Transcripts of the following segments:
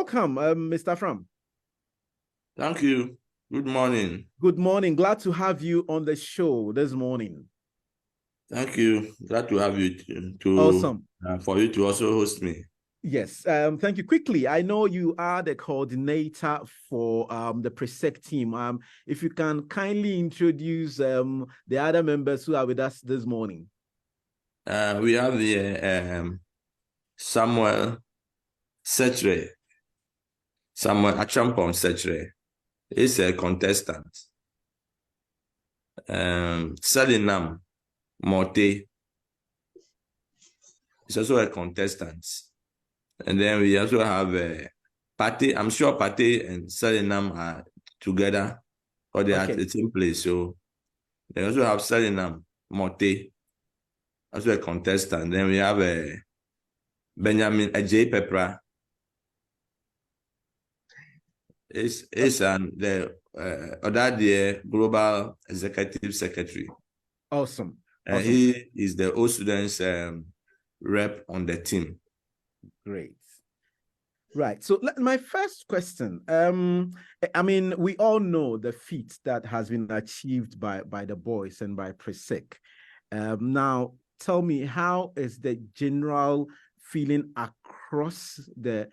Welcome, Mr. Fram. Thank you. Good morning. Good morning. Glad to have you on the show this morning. Thank you. Glad to have you Awesome. For you to also host me. Yes. Thank you. Quickly, I know you are the coordinator for the Presec team. If you can kindly introduce the other members who are with us this morning. We have the Samuel Setre. Samuel Achampong Setre is a contestant. Selinam Morte is also a contestant. And then we also have Pate. I'm sure Pate and Selinam are together, or they are at the same place. So they also have Selinam Morte, also a contestant. Then we have Benjamin Ajay Pepra. Is the other Global Executive Secretary. Awesome. He is the All Students rep on the team. Great. Right. So my first question, I mean, we all know the feat that has been achieved by the boys and by Presec. Now, tell me, how is the general feeling across the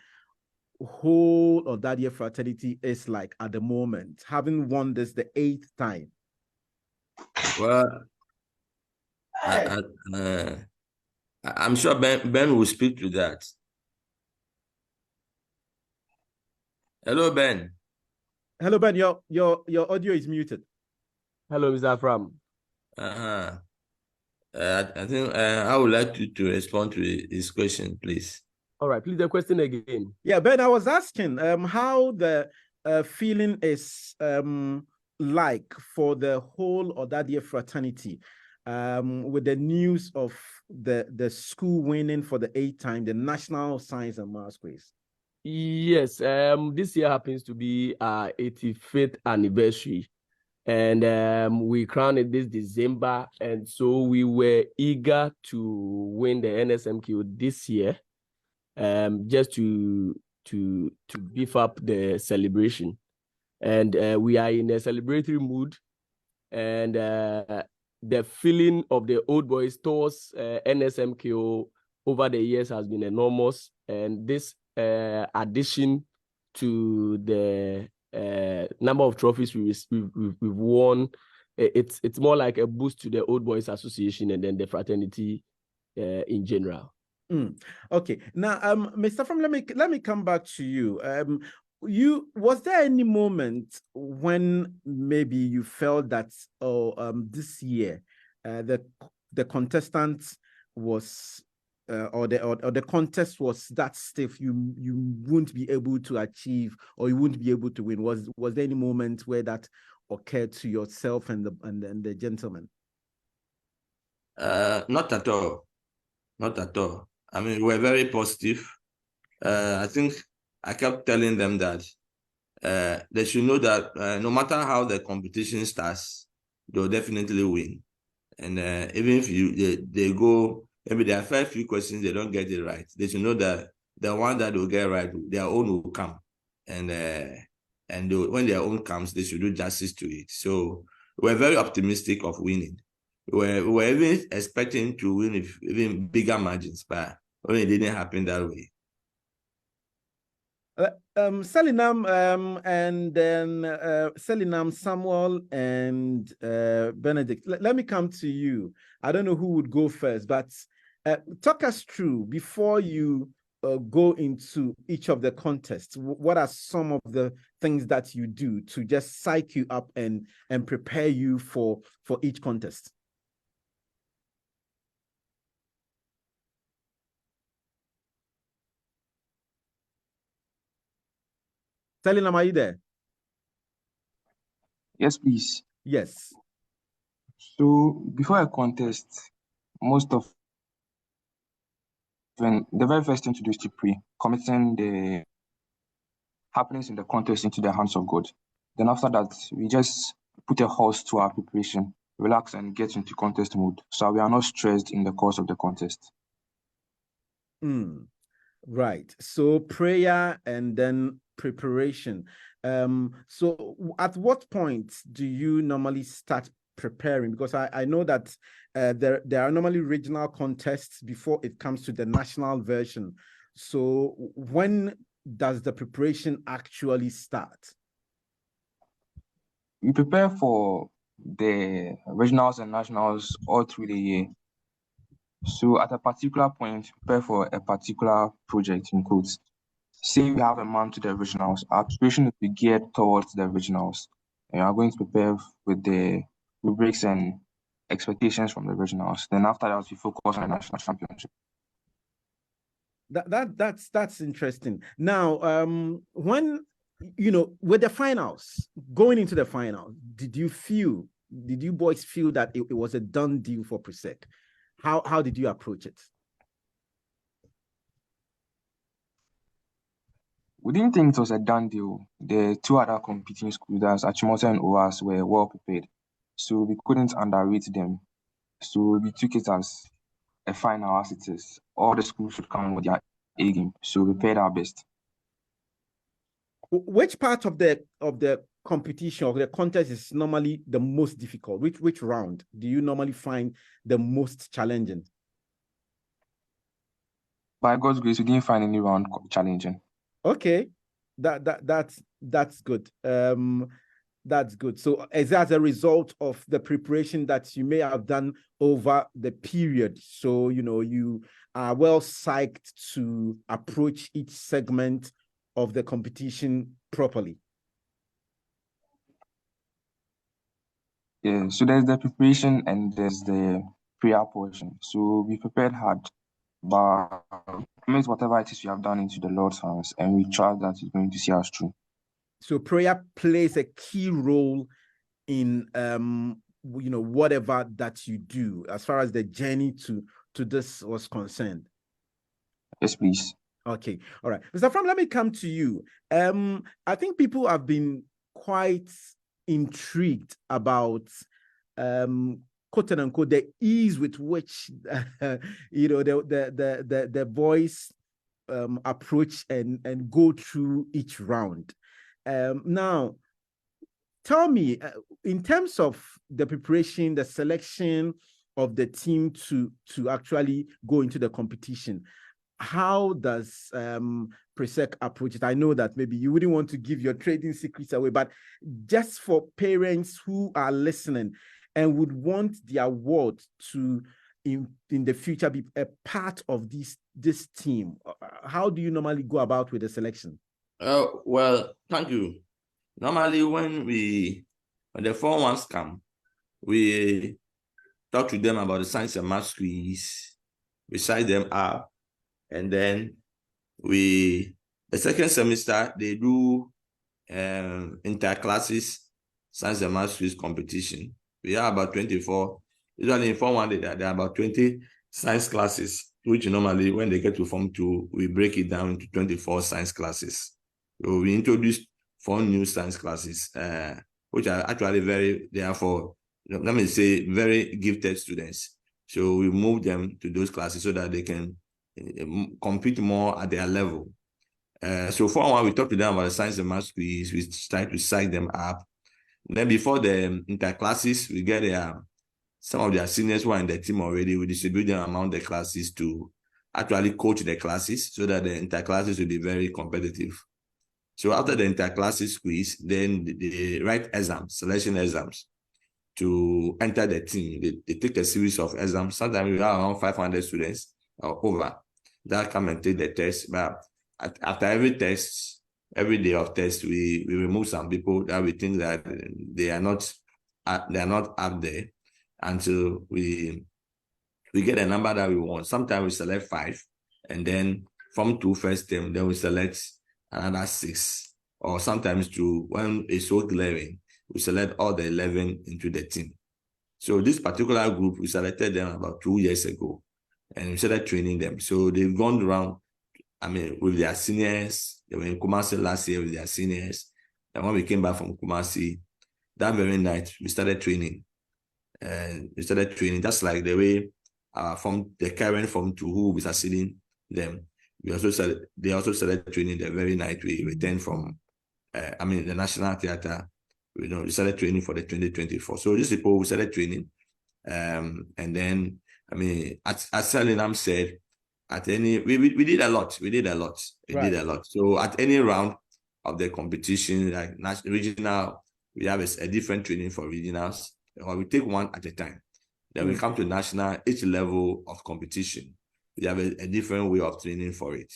whole of that year fraternity is like at the moment, having won this the 8th time? Well, I'm sure Ben will speak to that. Hello, Ben. Hello, Ben. Your audio is muted. Hello, Mr. Fram. I think I would like you to respond to his question, please. All right, please, the question again. Yeah, Ben, I was asking how the feeling is like for the whole of that year fraternity with the news of the school winning for the 8th time, the National Science and Maths Quiz. Yes, this year happens to be our 85th anniversary, and we crowned it this December, and so we were eager to win the NSMQ this year, just to beef up the celebration. And we are in a celebratory mood, and the feeling of the old boys towards NSMQ over the years has been enormous, and this addition to the number of trophies we've won, it's more like a boost to the Old Boys Association and then the fraternity in general. Okay, now Mr. Fram, let me come back to you. Was there any moment when maybe you felt that this year the contestant was or the contest was that stiff you wouldn't be able to achieve, or you wouldn't be able to win? Was there any moment where that occurred to yourself and the gentleman? Not at all. Not at all. I mean, we're very positive. I think I kept telling them that they should know that no matter how the competition starts, they'll definitely win. And even if they go, maybe there are 5 few questions they don't get it right, they should know that the one that they'll get right, their own will come. And when their own comes, they should do justice to it. So we're very optimistic of winning. We're even expecting to win with even bigger margins, but only it didn't happen that way. Selinam and then Selinam, Samuel, and Benedict. Let me come to you. I don't know who would go first, but talk us through, before you go into each of the contests, what are some of the things that you do to just psych you up and prepare you for each contest? Selinam, are you there? Yes, please. Yes. So before a contest, the very first thing to do is to pray, committing the happenings in the contest into the hands of God. Then after that, we just put a halt to our preparation, relax, and get into contest mode, so we are not stressed in the course of the contest. Right. So prayer and then preparation. So at what point do you normally start preparing? Because I know that there are normally regional contests before it comes to the national version. So when does the preparation actually start? We prepare for the regionals and nationals all through the year. So at a particular point, prepare for a particular project in quotes. Say we have a month to the regionals, our preparation will be geared towards the regionals. And we are going to prepare with the rubrics and expectations from the regionals. Then after that, we focus on the national championship. That's interesting. Now, when with the finals, going into the final, did you boys feel that it was a done deal for Presec? How did you approach it? We didn't think it was a done deal. The two other competing schools, that's Achimota and OAS, were well prepared. So we couldn't underrate them. So we took it as a final as it is. All the schools should come with their A game. So we prepared our best. Which part of the competition or the contest is normally the most difficult? Which round do you normally find the most challenging? By God's grace, we didn't find any round challenging. Okay, that's good. That's good. So is that a result of the preparation that you may have done over the period? So you are well psyched to approach each segment of the competition properly. Yeah, so there's the preparation and there's the prayer portion. So we prepared hard, but commit whatever it is we have done into the Lord's hands, and we trust that He's going to see us through. So prayer plays a key role in whatever that you do as far as the journey to this was concerned. Yes, please. Okay, all right, Mr. Fram, let me come to you. I think people have been quite intrigued about quote unquote the ease with which the boys approach and go through each round. Now, tell me, in terms of the preparation, the selection of the team to actually go into the competition, how does Presec approach it? I know that maybe you wouldn't want to give your trading secrets away, but just for parents who are listening and would want the award to in the future be a part of this team, how do you normally go about with the selection? Well, thank you. Normally, when the Form 1s come, we talk to them about the science and math quiz, we sign them up, and then the second semester, they do inter-classes science and math quiz competition. We have about 24. Usually in Form 1, there are about 20 science classes, which normally, when they get to Form 2, we break it down into 24 science classes. So we introduced 4 new science classes, which are actually let me say, very gifted students. So we move them to those classes so that they can compete more at their level. So for one, we talk to them about the science and math quiz. We try to psych them up. Then before the inter-classes, we get some of their seniors who are in the team already. We distribute them among the classes to actually coach the classes so that the inter-classes will be very competitive. So after the inter-classes quiz, then they write exams, selection exams to enter the team. They take a series of exams. Sometimes we have around 500 students or over that come and take the test. But after every test, every day of test, we remove some people that we think that they are not up there until we get a number that we want. Sometimes we select 5, and then from 2 first term, then we select another 6. Or sometimes when it's so glaring, we select all the 11 into the team. So this particular group, we selected them about 2 years ago, and we started training them. So they've gone around, with their seniors. They were in Kumasi last year with their seniors. And when we came back from Kumasi, that very night, we started training. And we started training just like the way from the current Form 2 who will be succeeding them. they also started training the very night we returned from, the National Theatre. We started training for the 2024. So these people, we started training. And then, as Salinam said, we did a lot. We did a lot. So at any round of the competition, like regional, we have a different training for regionals, or we take one at a time. Then we come to national, each level of competition, we have a different way of training for it.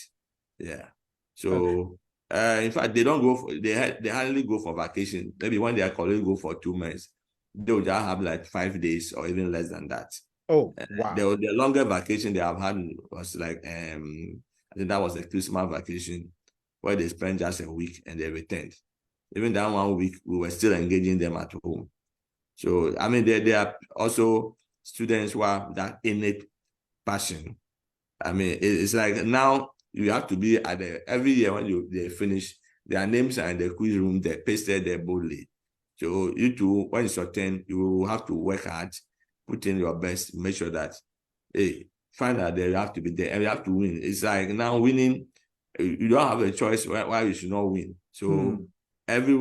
Yeah. So in fact, they don't go they hardly go for vacation. Maybe when their colleagues go for 2 months, they'll just have like 5 days or even less than that. Oh, wow. The longer vacation they have had was like, I think that was a Christmas vacation where they spent just a week and they returned. Even that 1 week, we were still engaging them at home. So, there are also students who have that innate passion. It's like now you have to be at every year when they finish, their names are in the quiz room, they pasted there boldly. So you too, when it's your turn, you will have to work hard, put in your best, make sure that, find out that you have to be there and you have to win. It's like now winning, you don't have a choice why you should not win. So every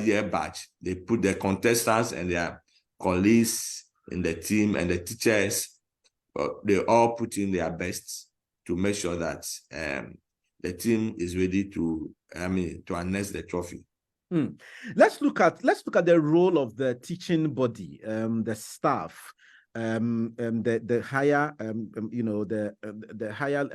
year batch, they put their contestants and their colleagues in the team and the teachers, they all put in their best to make sure that the team is ready to annex the trophy. Let's look at the role of the teaching body, the staff, the higher, the higher,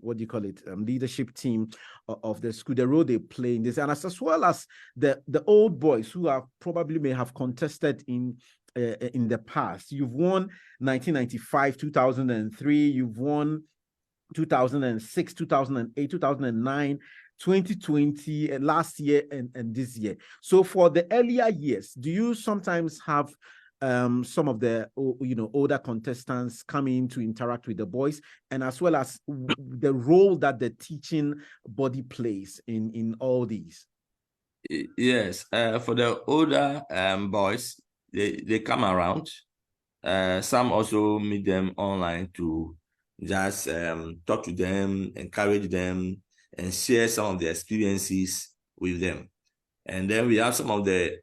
what do you call it, leadership team of the school, the role they play in this, and as well as the old boys who are probably may have contested in the past. You've won 1995, 2003. You've won 2006, 2008, 2009. 2020 and last year and this year. So for the earlier years, do you sometimes have some of the older contestants come in to interact with the boys, and as well as the role that the teaching body plays in all these? Yes, for the older boys, they come around. Some also meet them online to just talk to them, encourage them, and share some of the experiences with them. And then we have some of the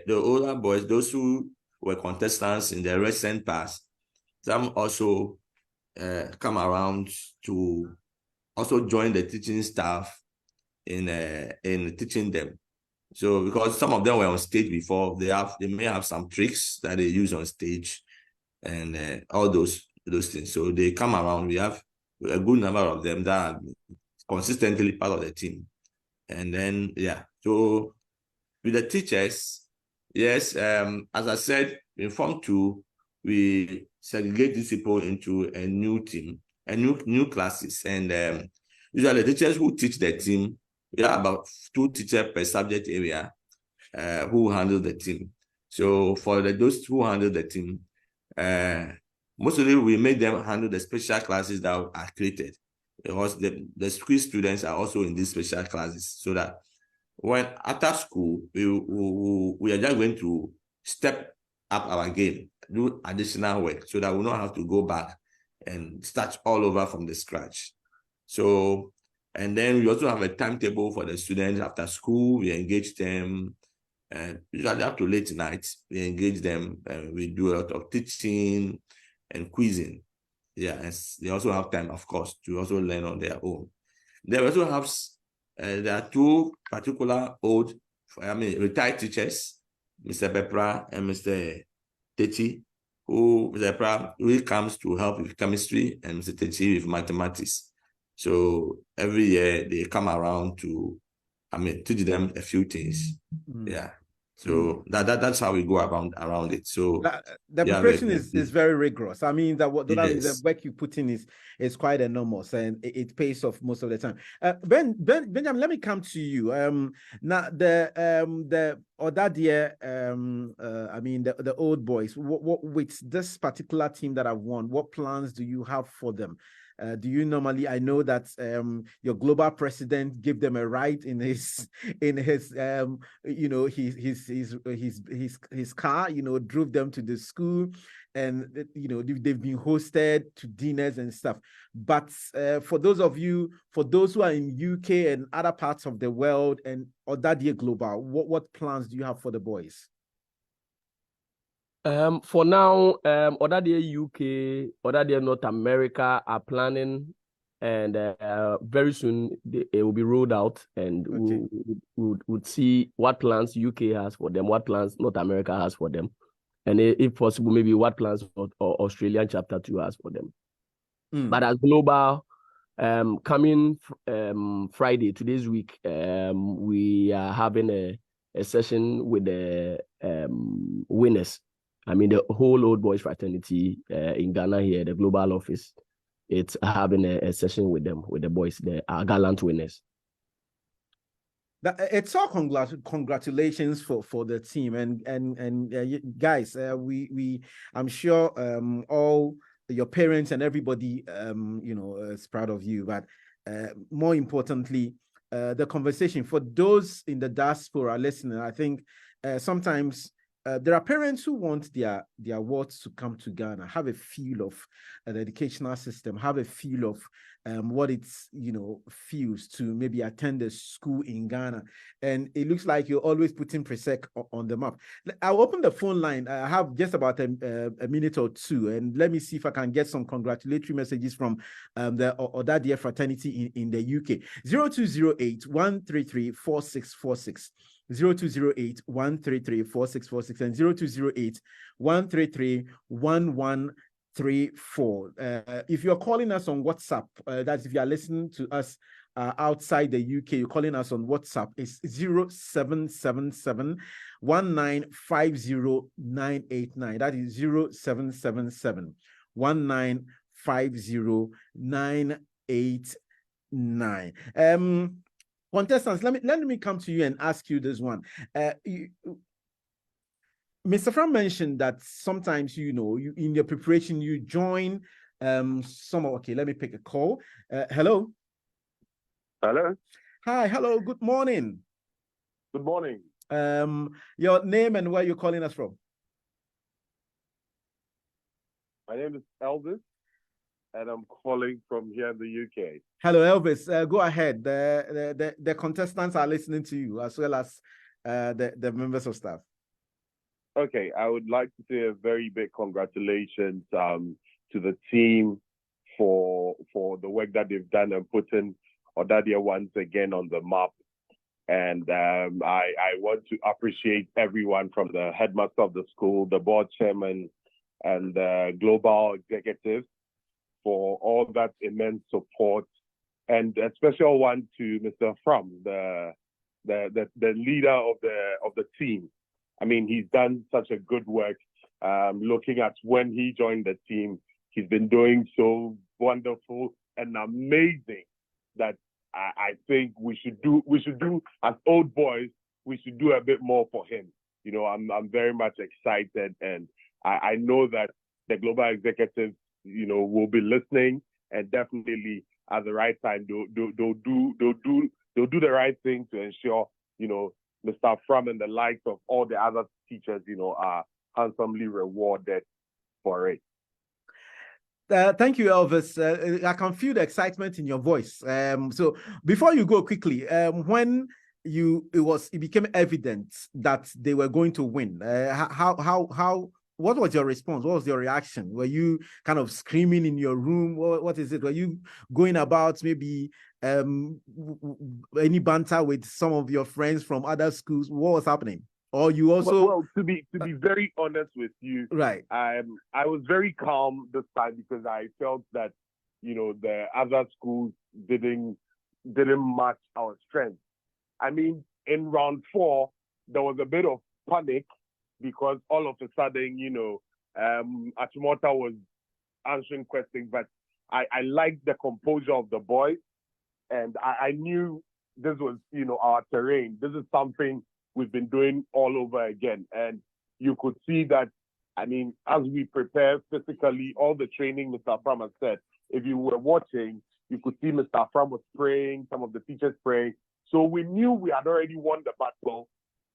older boys, those who were contestants in the recent past. Some also come around to also join the teaching staff in teaching them. So because some of them were on stage before, they may have some tricks that they use on stage and all those things. So they come around. We have a good number of them that are consistently part of the team. And then, so with the teachers, yes, as I said, in Form 2, we segregate these people into a new team, new classes. And usually the teachers who teach the team, we have about 2 teachers per subject area who handle the team. So for those who handle the team, mostly we make them handle the special classes that are created. Because the school students are also in these special classes, so that when after school, we are just going to step up our game, do additional work, so that we don't have to go back and start all over from the scratch. So, and then we also have a timetable for the students after school. We engage them, and usually up to late nights, we engage them, and we do a lot of teaching and quizzing. Yeah, and they also have time, of course, to also learn on their own. They also have, there are 2 particular retired teachers, Mr. Bepra and Mr. Techi, who Mr. Bepra really comes to help with chemistry and Mr. Techi with mathematics. So every year they come around to, teach them a few things. Yeah. So that's how we go around it. So the preparation is very rigorous. The work you put in is quite enormous, and it pays off most of the time. Benjamin, let me come to you. Now the other year, the old boys. What with this particular team that I've won? What plans do you have for them? Do you normally? I know that your global president gave them a ride in his his car. Drove them to the school, and they've been hosted to dinners and stuff. But for those who are in UK and other parts of the world and Odadie Global, what plans do you have for the boys? For now, Odadie UK, Odadie North America are planning, and very soon it will be rolled out, and Okay. we'll see what plans UK has for them, what plans North America has for them, and if possible, maybe what plans or Australian chapter 2 has for them. But as global, coming Friday, today's week, we are having a session with the winners. I mean, the whole Old Boys fraternity in Ghana here, the global office, it's having a session with them, with the boys, the gallant winners. It's all congratulations for the team and guys. I'm sure all your parents and everybody is proud of you. But more importantly, the conversation for those in the diaspora listening, I think sometimes there are parents who want their wards to come to Ghana, have a feel of the educational system, have a feel of what it's feels to maybe attend a school in Ghana, and it looks like you're always putting Presec on the map. I'll open the phone line. I have just about a minute or two, and let me see if I can get some congratulatory messages from the Odadie fraternity in the UK. 0208-133-4646. 0208-133-4646 and 0208-133-1134. If you're calling us on WhatsApp, that's if you are listening to us outside the UK, you're calling us on WhatsApp, it's 0777 1950989. That is 0777 1950989. Contestants, let me come to you and ask you this one. Mr. Fram mentioned that sometimes, you in your preparation, you join okay, let me pick a call. Hello. Hello. Hi, hello, good morning. Good morning. Your name and where you're calling us from? My name is Elvis, and I'm calling from here in the UK. Hello, Elvis. Go ahead. The contestants are listening to you, as well as the members of staff. Okay, I would like to say a very big congratulations to the team for the work that they've done and putting Odadie once again on the map. And I want to appreciate everyone from the headmaster of the school, the board chairman, and the global executives for all that immense support, and a special one to Mr. Fram, the leader of the team. I mean, he's done such a good work. Looking at when he joined the team, he's been doing so wonderful and amazing that I think we should do as old boys. We should do a bit more for him. I'm very much excited, and I know that the global executives, will be listening, and definitely at the right time they'll do the right thing to ensure Mr. Fram and the likes of all the other teachers are handsomely rewarded for it. Thank you, Elvis. I can feel the excitement in your voice. So before you go quickly, when it became evident that they were going to win, what was your response? What was your reaction? Were you kind of screaming in your room? What is it? Were you going about maybe any banter with some of your friends from other schools? What was happening? Or you also... Well, to be very honest with you, right? I was very calm this time because I felt that the other schools didn't match our strength. I mean, in round 4, there was a bit of panic because all of a sudden, Achimota was answering questions, but I liked the composure of the boys, and I knew this was, our terrain. This is something we've been doing all over again. And you could see that, I mean, as we prepare physically, all the training Mr. Fram has said, if you were watching, you could see Mr. Afram was praying, some of the teachers praying. So we knew we had already won the battle.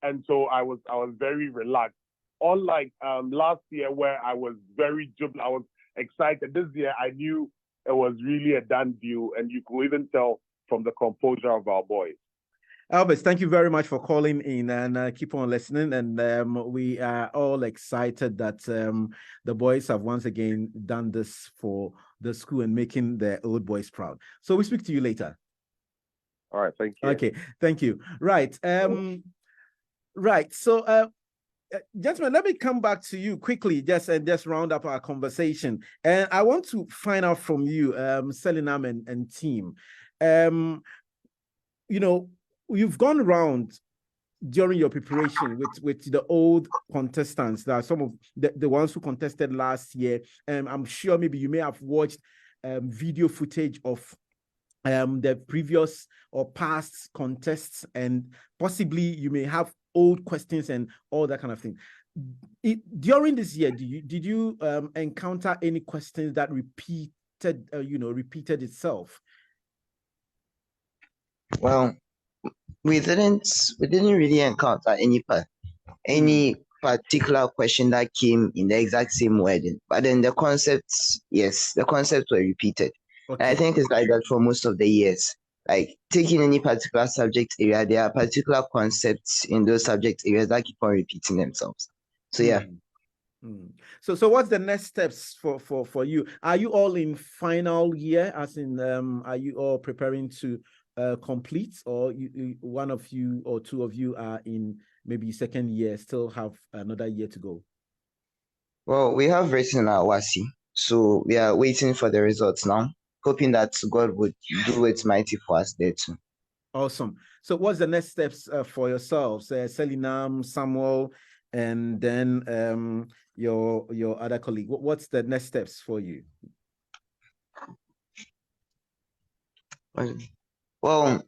And so I was very relaxed. Unlike last year where I was very jubilant, I was excited. This year I knew it was really a done deal, and you could even tell from the composure of our boys. Albert, thank you very much for calling in, and keep on listening. And we are all excited that the boys have once again done this for the school and making their old boys proud. So we speak to you later. All right, thank you. Okay, thank you. Right. Right. So, gentlemen, let me come back to you quickly, just round up our conversation. And I want to find out from you, Selinam and team. You know, you've gone around during your preparation with the old contestants. There are some of the ones who contested last year. I'm sure maybe you may have watched video footage of the previous or past contests, and possibly you may have old questions and all that kind of thing. During this year, did you encounter any questions that repeated itself? Well, we didn't really encounter any particular question that came in the exact same wording, but then the concepts were repeated. Okay. And I think it's like that for most of the years. Like taking any particular subject area, there are particular concepts in those subject areas that keep on repeating themselves. So yeah. So what's the next steps for you? Are you all in final year, as in are you all preparing to complete, or one of you or two of you are in maybe second year, still have another year to go? Well, we have written our WASI, so we are waiting for the results now, hoping that God would do it mighty for us there too. Awesome. So what's the next steps for yourselves, Selinam, Samuel, and then your other colleague? What's the next steps for you? Well,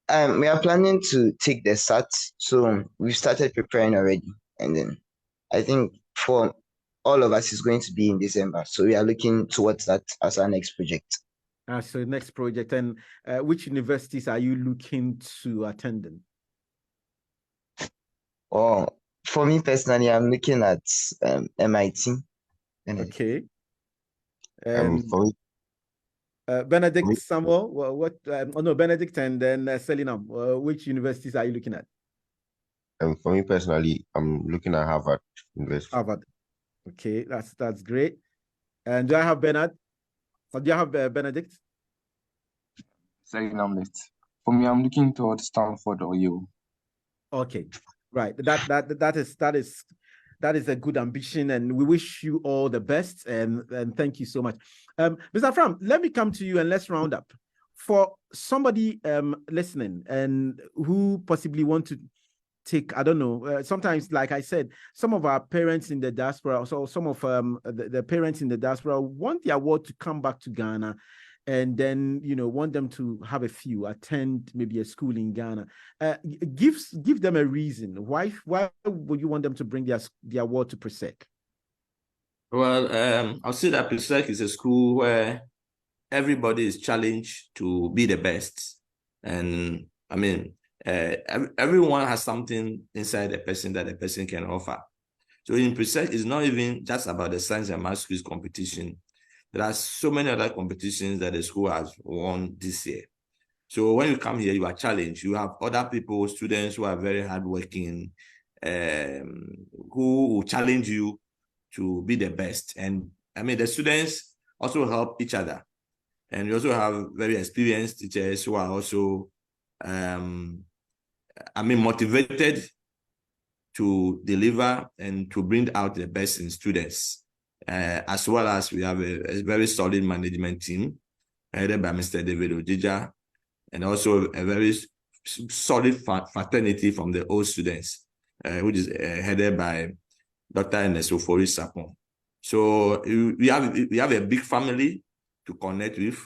we are planning to take the SAT, so we've started preparing already, and then I think for all of us is going to be in December, so we are looking towards that as our next project. So next project. And which universities are you looking to attend in? Well, for me personally, I'm looking at MIT. Okay. For Benedict, Samuel, Benedict and then Selinam, which universities are you looking at? For me personally, I'm looking at Harvard University. Harvard. Okay, that's great. And do I have Bernard? Or do you have Benedict? Selinam list. For me, I'm looking towards Stanford or Yale. Okay, right. That is a good ambition, and we wish you all the best. And thank you so much, Mr. Afram. Let me come to you and let's round up. For somebody listening and who possibly want to take, I don't know, sometimes, like I said, some of our parents in the diaspora, so some of the parents in the diaspora want the award to come back to Ghana, and then, want them to have attend maybe a school in Ghana. Give them a reason. Why would you want them to bring the award to Presec? Well, I'll say that Presec is a school where everybody is challenged to be the best. And I mean, everyone has something inside the person that the person can offer. So in Presec, it's not even just about the science and math quiz competition. There are so many other competitions that the school has won this year. So when you come here, you are challenged. You have other people, students who are very hardworking, who will challenge you to be the best. And I mean, the students also help each other. And we also have very experienced teachers who are also, motivated to deliver and to bring out the best in students. As well as we have a very solid management team headed by Mr. David Ojija, and also a very solid fraternity from the old students, which is headed by Dr. Nsmq-The Sapon. So we have a big family to connect with,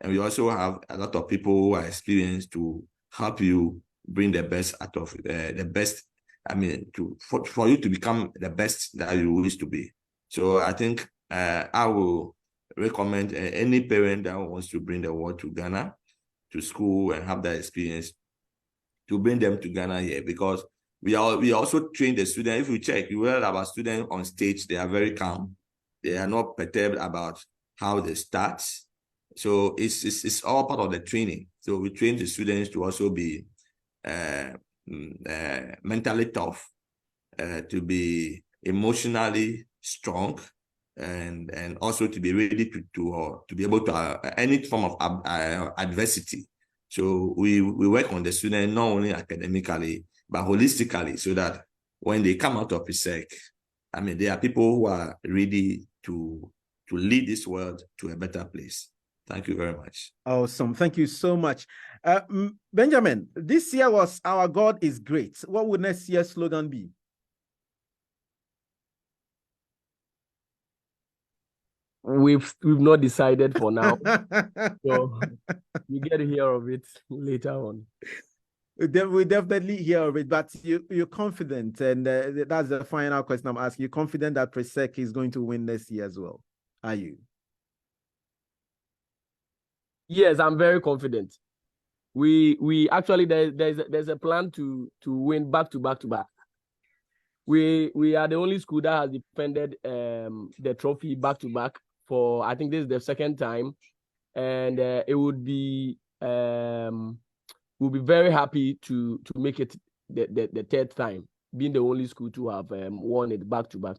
and we also have a lot of people who are experienced to help you bring the best out of the best. I mean, for you to become the best that you wish to be. So I think I will recommend any parent that wants to bring the word to Ghana, to school, and have that experience, to bring them to Ghana here, because we also train the students. If you check, you heard about students on stage, they are very calm. They are not perturbed about how they start. So it's all part of the training. So we train the students to also be mentally tough, to be emotionally strong, and also to be ready to be able to any form of adversity. So we work on the student not only academically but holistically, so that when they come out of Presec, I mean, there are people who are ready to lead this world to a better place. Thank you very much. Awesome. Thank you so much. Benjamin, this year was Our God is Great. What would next year's slogan be? We've not decided for now. So you get to hear of it later on. We definitely hear of it, but you're confident, and that's the final question I'm asking. You're confident that Presec is going to win this year as well? Are you? Yes, I'm very confident. We actually there's a plan to win back to back. We are the only school that has defended the trophy back to back for, I think this is the second time, and it would be we'll be very happy to make it the third time, being the only school to have won it back to back.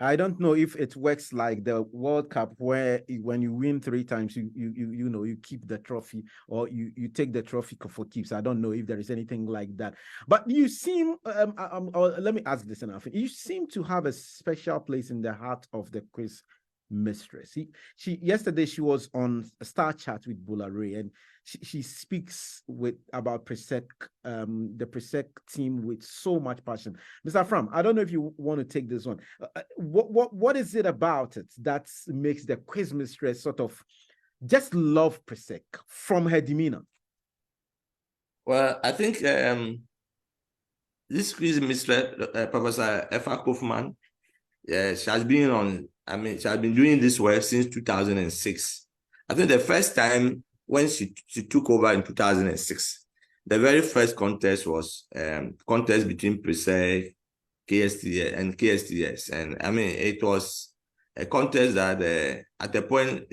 I don't know if it works like the World Cup, where when you win 3 times, you keep the trophy, or you take the trophy for keeps. I don't know if there is anything like that. But you seem, let me ask this enough. You seem to have a special place in the heart of the quiz mistress. Yesterday she was on a Star Chat with Bulare, and she speaks about Presec, the Presec team, with so much passion. Mr. Fram, I don't know if you want to take this one. What is it about it that makes the quiz mistress sort of just love Presec from her demeanor? Well, I think this quiz mistress, Professor Effa Koofman, she has been she has been doing this work since 2006. I think the first time when she took over in 2006, the very first contest was contest between Presec, KSTS, and KSTS. And I mean, it was a contest that at the point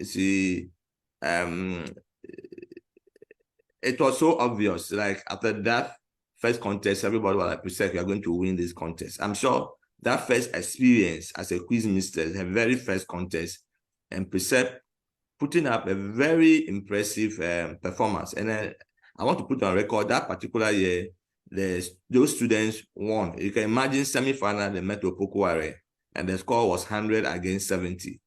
it was so obvious. Like after that first contest, everybody was like, Presec, we are going to win this contest. I'm sure that first experience as a quiz mistress, her very first contest, and Presec putting up a very impressive performance. And I want to put on record that particular year, those students won. You can imagine semi-final, they met Opokuware, and the score was 100 against 70.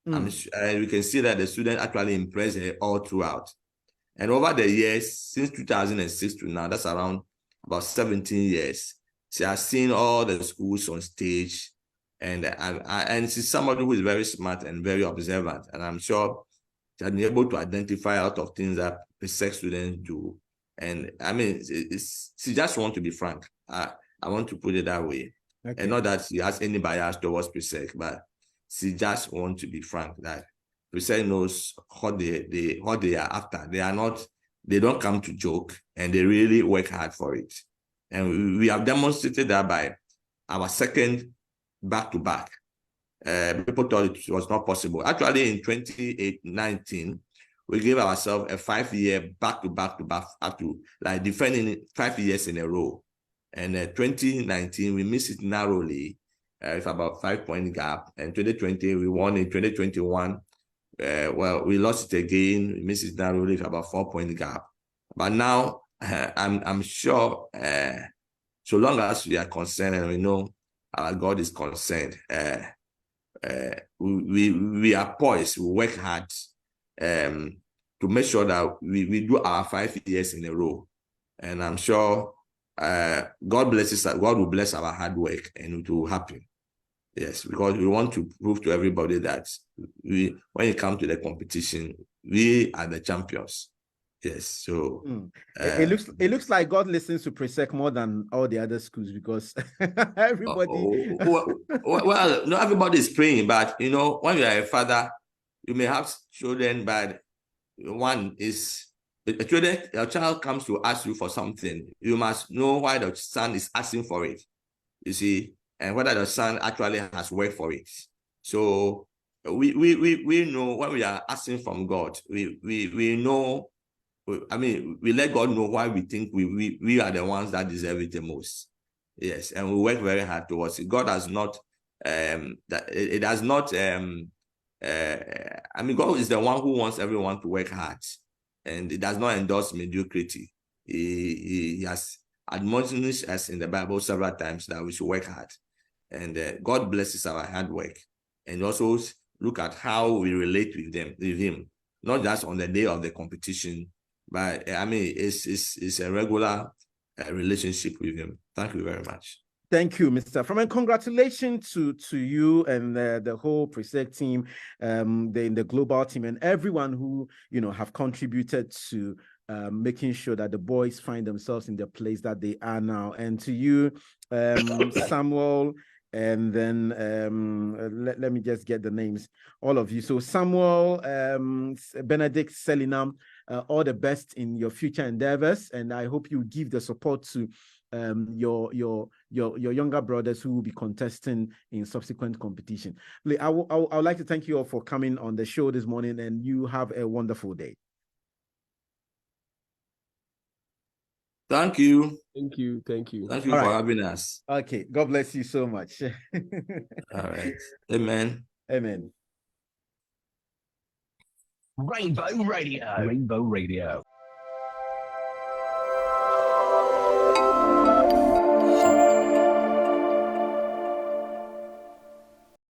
We can see that the students actually impressed her all throughout. And over the years, since 2006 to now, that's around about 17 years, she has seen all the schools on stage, and she's somebody who is very smart and very observant. And I'm sure she has been able to identify a lot of things that Presec students do. And I mean, she just wants to be frank. I want to put it that way. Okay. And not that she has any bias towards Presec, but she just wants to be frank that Presec knows what they are after. They don't come to joke, and they really work hard for it. And we have demonstrated that by our second back-to-back. People thought it was not possible. Actually, in 2019, we gave ourselves a 5-year back-to-back up to like defending 5 years in a row. And 2019, we missed it narrowly with about 5-point gap. And 2020, we won. In 2021, we lost it again. We missed it narrowly with about 4-point gap. But now, I'm sure, so long as we are concerned and we know our God is concerned, we are poised, we work hard to make sure that we do our 5 years in a row. And I'm sure God blesses us, God will bless our hard work, and it will happen. Yes, because we want to prove to everybody that when it comes to the competition, we are the champions. Yes, so it looks like God listens to Presec more than all the other schools, because everybody. Well, not everybody is praying, but when you are a father, you may have children, but one is a child comes to ask you for something. You must know why the son is asking for it, you see, and whether the son actually has worked for it. So we know when we are asking from God, we know, I mean, we let God know why we think we are the ones that deserve it the most. Yes, and we work very hard towards it. God has not, that it has not, I mean, God is the one who wants everyone to work hard, and it does not endorse mediocrity. He has admonished us in the Bible several times that we should work hard, and God blesses our hard work, and also look at how we relate with him, not just on the day of the competition, but I mean, it's a regular relationship with him. Thank you very much. Thank you, Mr. From, and congratulations to you and the whole Presec team, the global team, and everyone who have contributed to making sure that the boys find themselves in the place that they are now. And to you, Samuel, and then let me just get the names, all of you. So Samuel, Benedict, Selinam, all the best in your future endeavors, and I hope you give the support to your younger brothers who will be contesting in subsequent competition. I would like to thank you all for coming on the show this morning, and you have a wonderful day. Thank you. Thank you. Thank you. Thank you for having us. Okay. God bless you so much. All right. Amen. Amen. Rainbow Radio. Rainbow Radio.